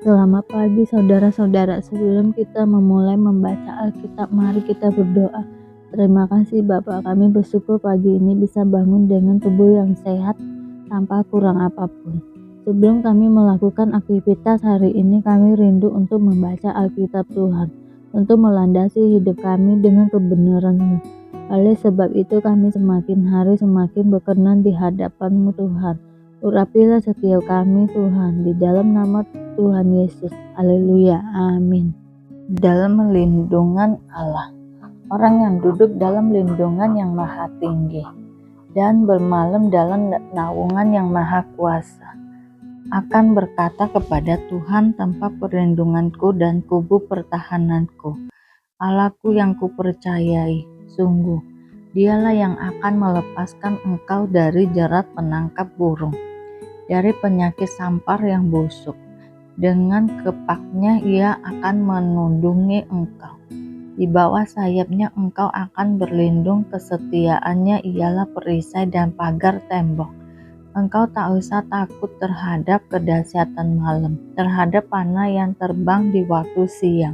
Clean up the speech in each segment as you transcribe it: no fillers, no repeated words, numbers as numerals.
Selamat pagi saudara-saudara, sebelum kita memulai membaca Alkitab, mari kita berdoa. Terima kasih Bapak, kami bersyukur pagi ini bisa bangun dengan tubuh yang sehat tanpa kurang apapun. Sebelum kami melakukan aktivitas hari ini, kami rindu untuk membaca Alkitab Tuhan, untuk melandasi hidup kami dengan kebenaran-Mu. Oleh sebab itu kami semakin hari semakin berkenan di hadapan-Mu Tuhan. Urapilah setiap kami Tuhan, di dalam nama Tuhan Yesus. Haleluya. Amin. Dalam lindungan Allah. Orang yang duduk dalam lindungan yang maha tinggi dan bermalam dalam naungan yang maha kuasa akan berkata kepada Tuhan, tempat perlindunganku dan kubu pertahananku, Allahku yang kupercayai, sungguh Dialah yang akan melepaskan engkau dari jerat penangkap burung, dari penyakit sampar yang busuk. Dengan kepaknya ia akan menundungi engkau. Di bawah sayapnya engkau akan berlindung, kesetiaannya ialah perisai dan pagar tembok. Engkau tak usah takut terhadap kedahsyatan malam, terhadap panah yang terbang di waktu siang,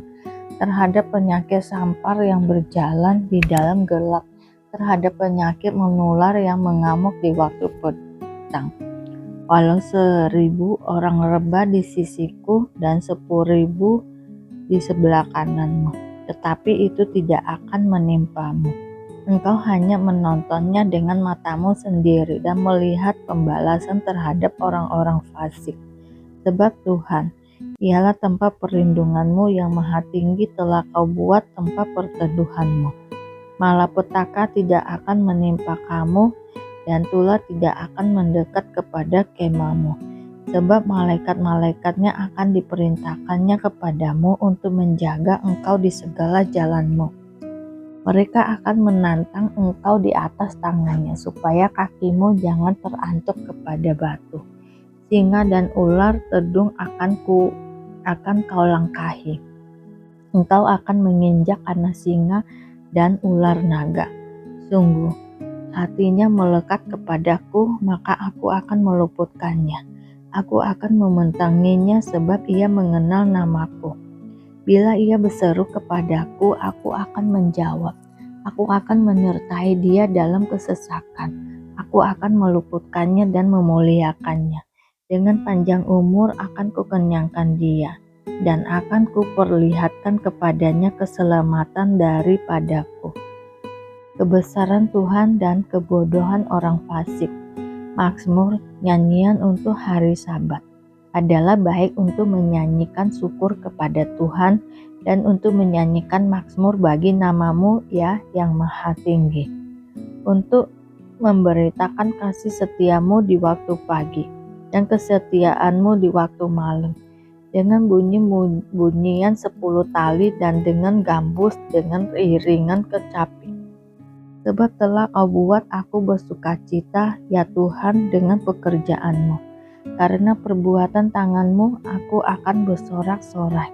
terhadap penyakit sampar yang berjalan di dalam gelap, terhadap penyakit menular yang mengamuk di waktu petang. Walau 1000 orang rebah di sisiku dan 10.000 di sebelah kananmu, tetapi itu tidak akan menimpamu. Engkau hanya menontonnya dengan matamu sendiri dan melihat pembalasan terhadap orang-orang fasik. Sebab Tuhan, Ialah tempat perlindunganmu yang maha tinggi telah kau buat tempat perteduhanmu. Malapetaka tidak akan menimpa kamu, dan tulah tidak akan mendekat kepada kemahmu, sebab malaikat-malaikatnya akan diperintahkannya kepadamu untuk menjaga engkau di segala jalanmu. Mereka akan menantang engkau di atas tangannya, supaya kakimu jangan terantuk kepada batu. Singa dan ular tedung akan kau langkahi. Engkau akan menginjak anak singa dan ular naga. Sungguh, hatinya melekat kepadaku, maka aku akan meluputkannya. Aku akan mementanginya sebab ia mengenal namaku. Bila ia berseru kepadaku, aku akan menjawab. Aku akan menyertai dia dalam kesesakan. Aku akan meluputkannya dan memuliakannya. Dengan panjang umur akan kukenyangkan dia, dan akan kuperlihatkan kepadanya keselamatan daripadaku. Kebesaran Tuhan dan kebodohan orang fasik. Mazmur, nyanyian untuk hari Sabat, adalah baik untuk menyanyikan syukur kepada Tuhan dan untuk menyanyikan mazmur bagi namamu ya yang maha tinggi, untuk memberitakan kasih setiamu di waktu pagi dan kesetiaanmu di waktu malam, dengan bunyian 10 tali dan dengan gambus, dengan iringan kecapi. Sebab telah kau buat aku bersukacita, ya Tuhan, dengan pekerjaanmu. Karena perbuatan tanganmu, aku akan bersorak-sorai.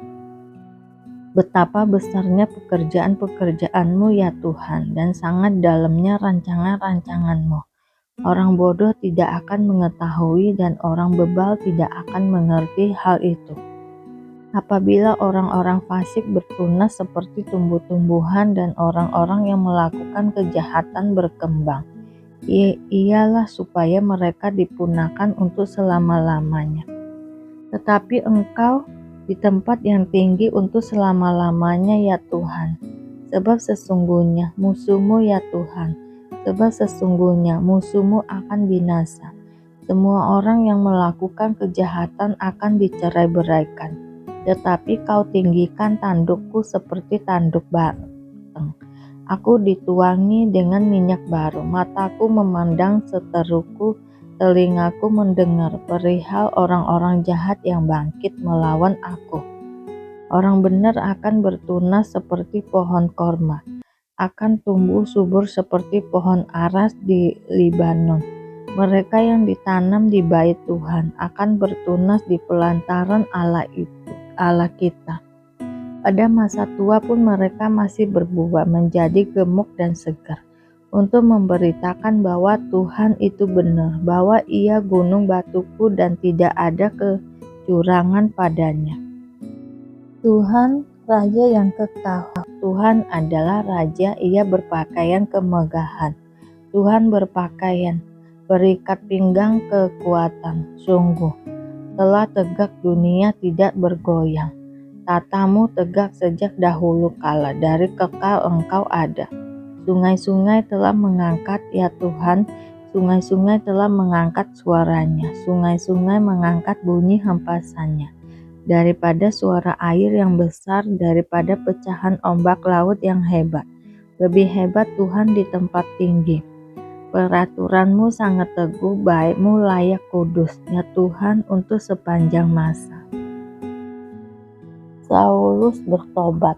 Betapa besarnya pekerjaan-pekerjaanmu, ya Tuhan, dan sangat dalamnya rancangan-rancanganmu. Orang bodoh tidak akan mengetahui, dan orang bebal tidak akan mengerti hal itu. Apabila orang-orang fasik bertunas seperti tumbuh-tumbuhan dan orang-orang yang melakukan kejahatan berkembang, ialah supaya mereka dipunahkan untuk selama-lamanya. Tetapi Engkau di tempat yang tinggi untuk selama-lamanya, ya Tuhan. Sebab sesungguhnya musuhmu, ya Tuhan, sebab sesungguhnya musuhmu akan binasa. Semua orang yang melakukan kejahatan akan dicerai-beraikan. Tetapi kau tinggikan tandukku seperti tanduk banteng. Aku dituangi dengan minyak baru, mataku memandang seteruku, telingaku mendengar perihal orang-orang jahat yang bangkit melawan aku. Orang benar akan bertunas seperti pohon korma, akan tumbuh subur seperti pohon aras di Libanon. Mereka yang ditanam di bait Tuhan akan bertunas di pelantaran Allah kita. Pada masa tua pun mereka masih berbuah menjadi gemuk dan segar, untuk memberitakan bahwa Tuhan itu benar, bahwa Ia gunung batuku dan tidak ada kecurangan padanya. Tuhan Raja yang kekal. Tuhan adalah Raja, ia berpakaian kemegahan. Tuhan berpakaian, berikat pinggang kekuatan. Sungguh, telah tegak dunia tidak bergoyang. Tatamu tegak sejak dahulu kala, dari kekal Engkau ada. Sungai-sungai telah mengangkat, ya Tuhan, sungai-sungai telah mengangkat suaranya. Sungai-sungai mengangkat bunyi hempasannya. Daripada suara air yang besar, daripada pecahan ombak laut yang hebat. Lebih hebat Tuhan di tempat tinggi. Peraturanmu sangat teguh, baikmu layak kudus, ya Tuhan, untuk sepanjang masa. Saulus bertobat.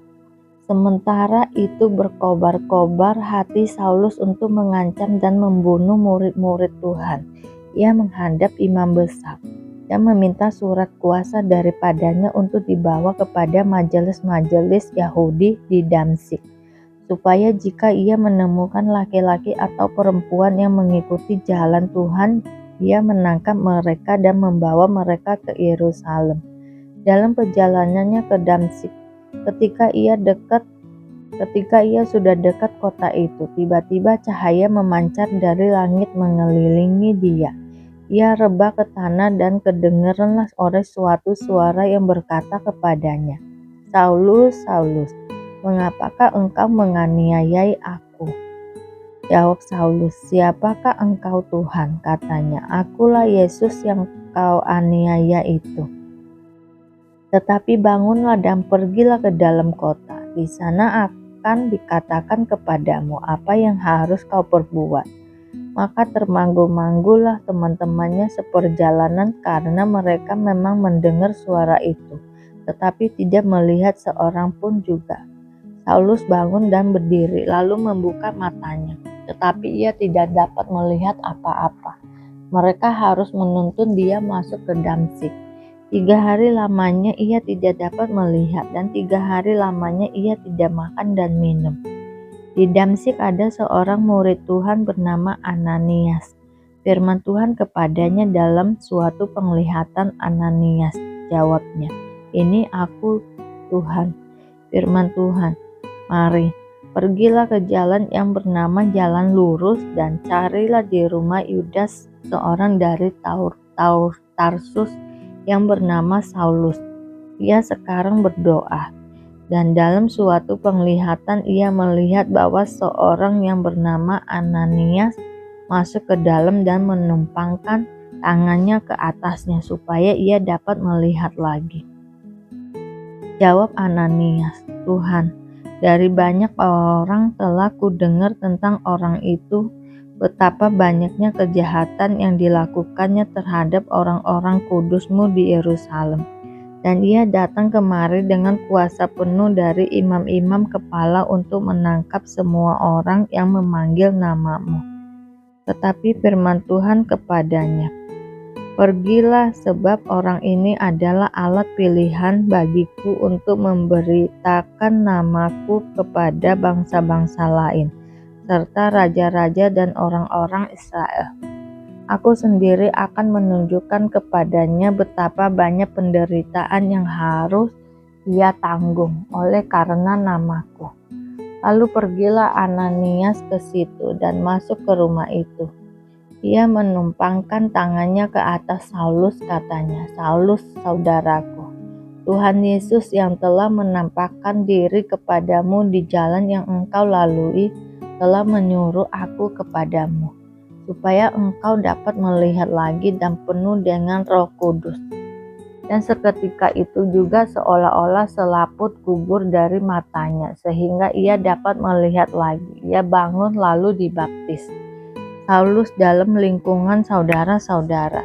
Sementara itu berkobar-kobar hati Saulus untuk mengancam dan membunuh murid-murid Tuhan. Ia menghadap imam besar dan meminta surat kuasa daripadanya untuk dibawa kepada majelis-majelis Yahudi di Damsyik, supaya jika ia menemukan laki-laki atau perempuan yang mengikuti jalan Tuhan, ia menangkap mereka dan membawa mereka ke Yerusalem. Dalam perjalanannya ke Damsyik, ketika ia sudah dekat kota itu, tiba-tiba cahaya memancar dari langit mengelilingi dia. Ia rebah ke tanah dan kedengaranlah oleh suatu suara yang berkata kepadanya, "Saulus, Saulus, mengapakah engkau menganiayai aku?" Jawab Saulus, "Siapakah engkau Tuhan?" Katanya, "Akulah Yesus yang kau aniaya itu. Tetapi bangunlah dan pergilah ke dalam kota. Di sana akan dikatakan kepadamu apa yang harus kau perbuat." Maka termanggul-manggullah teman-temannya seperjalanan, karena mereka memang mendengar suara itu, tetapi tidak melihat seorang pun juga. Saulus bangun dan berdiri, lalu membuka matanya, tetapi ia tidak dapat melihat apa-apa. Mereka harus menuntun dia masuk ke Damsyik. 3 hari lamanya ia tidak dapat melihat, dan 3 hari lamanya ia tidak makan dan minum. Di Damsyik ada seorang murid Tuhan bernama Ananias. Firman Tuhan kepadanya dalam suatu penglihatan, "Ananias," jawabnya. "Ini aku, Tuhan." Firman Tuhan, "Mari, pergilah ke jalan yang bernama Jalan Lurus dan carilah di rumah Yudas seorang dari Tarsus yang bernama Saulus. Ia sekarang berdoa. Dan dalam suatu penglihatan ia melihat bahwa seorang yang bernama Ananias masuk ke dalam dan menumpangkan tangannya ke atasnya supaya ia dapat melihat lagi." Jawab Ananias, "Tuhan, dari banyak orang telah kudengar tentang orang itu, betapa banyaknya kejahatan yang dilakukannya terhadap orang-orang kudus-Mu di Yerusalem. Dan ia datang kemari dengan kuasa penuh dari imam-imam kepala untuk menangkap semua orang yang memanggil nama-Mu." Tetapi firman Tuhan kepadanya, "Pergilah, sebab orang ini adalah alat pilihan bagiku untuk memberitakan namaku kepada bangsa-bangsa lain, serta raja-raja dan orang-orang Israel. Aku sendiri akan menunjukkan kepadanya betapa banyak penderitaan yang harus ia tanggung oleh karena namaku." Lalu pergilah Ananias ke situ dan masuk ke rumah itu. Ia menumpangkan tangannya ke atas Saulus, katanya, "Saulus, saudaraku, Tuhan Yesus yang telah menampakkan diri kepadamu di jalan yang engkau lalui telah menyuruh aku kepadamu, supaya engkau dapat melihat lagi dan penuh dengan Roh Kudus." Dan seketika itu juga seolah-olah selaput gugur dari matanya, sehingga ia dapat melihat lagi. Ia bangun lalu dibaptis. Saulus dalam lingkungan saudara-saudara.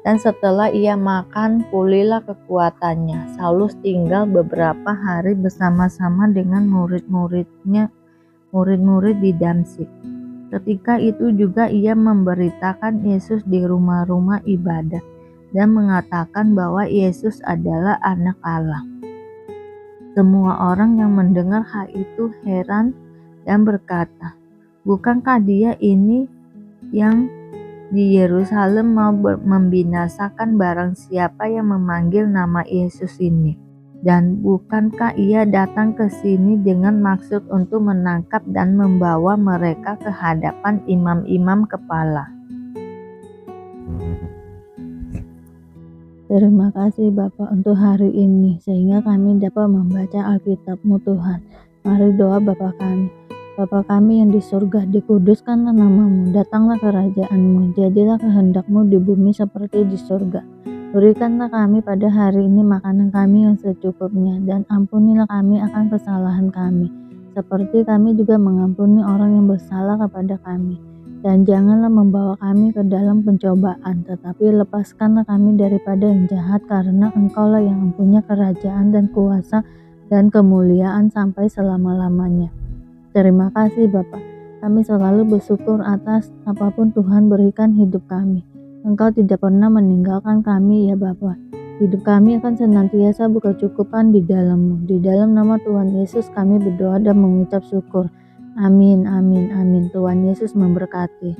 Dan setelah ia makan, pulihlah kekuatannya. Saulus tinggal beberapa hari bersama-sama dengan murid-murid di Damsyik. Ketika itu juga ia memberitakan Yesus di rumah-rumah ibadat dan mengatakan bahwa Yesus adalah Anak Allah. Semua orang yang mendengar hal itu heran dan berkata, "Bukankah dia ini yang di Yerusalem mau membinasakan barang siapa yang memanggil nama Yesus ini?" Dan bukankah Ia datang ke sini dengan maksud untuk menangkap dan membawa mereka ke hadapan imam-imam kepala? Terima kasih Bapak untuk hari ini, sehingga kami dapat membaca Alkitab-Mu Tuhan. Mari doa Bapa kami. Bapa kami yang di surga, dikuduskanlah nama-Mu, datanglah kerajaan-Mu, jadilah kehendak-Mu di bumi seperti di surga. Berikanlah kami pada hari ini makanan kami yang secukupnya, dan ampunilah kami akan kesalahan kami, seperti kami juga mengampuni orang yang bersalah kepada kami. Dan janganlah membawa kami ke dalam pencobaan, tetapi lepaskanlah kami daripada yang jahat, karena Engkaulah yang mempunyai kerajaan dan kuasa dan kemuliaan sampai selama-lamanya. Terima kasih Bapa. Kami selalu bersyukur atas apapun Tuhan berikan hidup kami. Engkau tidak pernah meninggalkan kami ya Bapa. Hidup kami akan senantiasa berkecukupan di dalam-Mu. Di dalam nama Tuhan Yesus kami berdoa dan mengucap syukur. Amin, amin, amin. Tuhan Yesus memberkati.